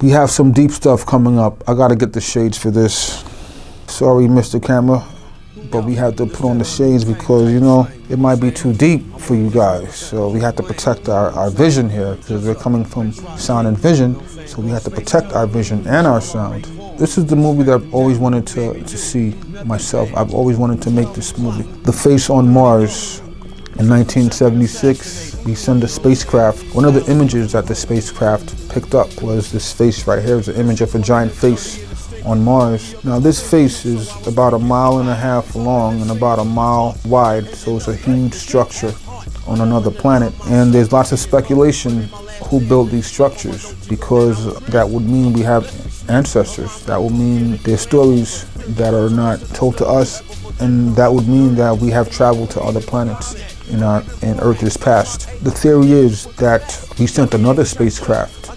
We have some deep stuff coming up. I gotta get the shades for this. Sorry, Mr. Camera, but we have to put on the shades because, you know, it might be too deep for you guys. So we have to protect our vision here because we're coming from Sound and Vision. So we have to protect our vision and our sound. This is the movie that I've always wanted to see myself. I've always wanted to make this movie. The Face on Mars. In 1976, we sent a spacecraft. One of the images that the spacecraft picked up was this face right here. It's an image of a giant face on Mars. Now this face is about 1.5 miles long and about 1 mile wide, so it's a huge structure on another planet. And there's lots of speculation who built these structures, because that would mean we have ancestors. That would mean there's stories that are not told to us, and that would mean that we have traveled to other planets in Earth is past. The theory is that we sent another spacecraft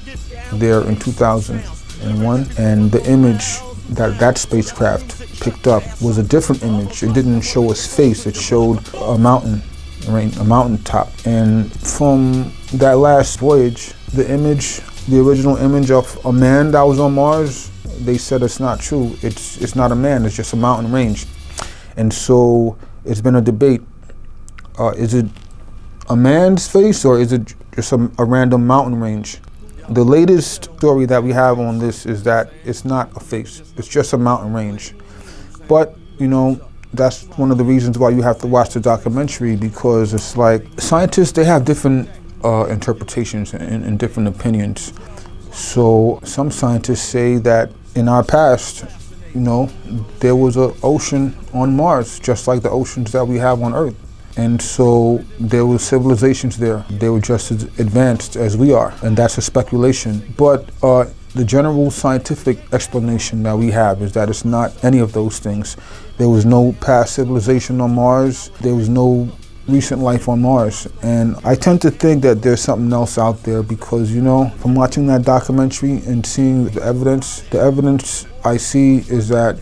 there in 2001, and the image that spacecraft picked up was a different image. It didn't show his face, it showed a mountain range, a mountaintop. And from that last voyage, the original image of a man that was on Mars, they said it's not true. It's not a man, it's just a mountain range. And so it's been a debate. Is it a man's face or is it just a random mountain range? The latest story that we have on this is that it's not a face, it's just a mountain range. But, you know, that's one of the reasons why you have to watch the documentary, because it's like scientists, they have different interpretations and different opinions. So some scientists say that in our past, you know, there was an ocean on Mars, just like the oceans that we have on Earth. And so there were civilizations there. They were just as advanced as we are, and that's a speculation. But the general scientific explanation that we have is that it's not any of those things. There was no past civilization on Mars. There was no recent life on Mars. And I tend to think that there's something else out there because, you know, from watching that documentary and seeing the evidence I see is that.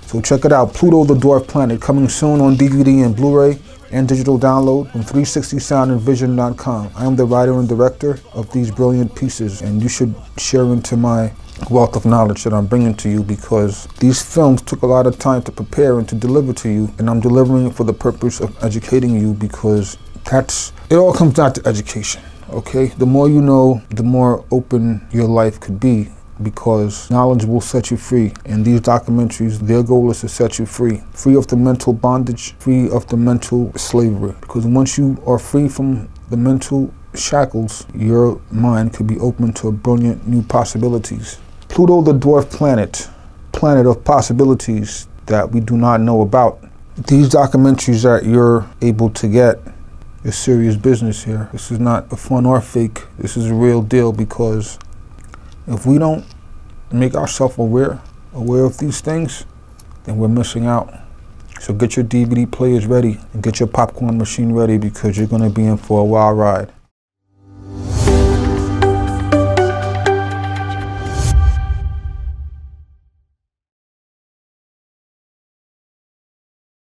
So check it out, Pluto The Dwarf Planet, coming soon on DVD and Blu-ray and digital download from 360soundandvision.com. I am the writer and director of these brilliant pieces, and you should share into my wealth of knowledge that I'm bringing to you, because these films took a lot of time to prepare and to deliver to you, and I'm delivering it for the purpose of educating you, because it all comes down to education, okay? The more you know, the more open your life could be, because knowledge will set you free. And these documentaries, their goal is to set you free of the mental bondage, free of the mental slavery. Because once you are free from the mental shackles, your mind could be open to brilliant new possibilities. Pluto the Dwarf Planet, planet of possibilities that we do not know about. These documentaries that you're able to get is serious business here. This is not a fun or fake. This is a real deal, because if we don't make ourselves aware of these things, then we're missing out. So get your DVD players ready and get your popcorn machine ready, because you're going to be in for a wild ride.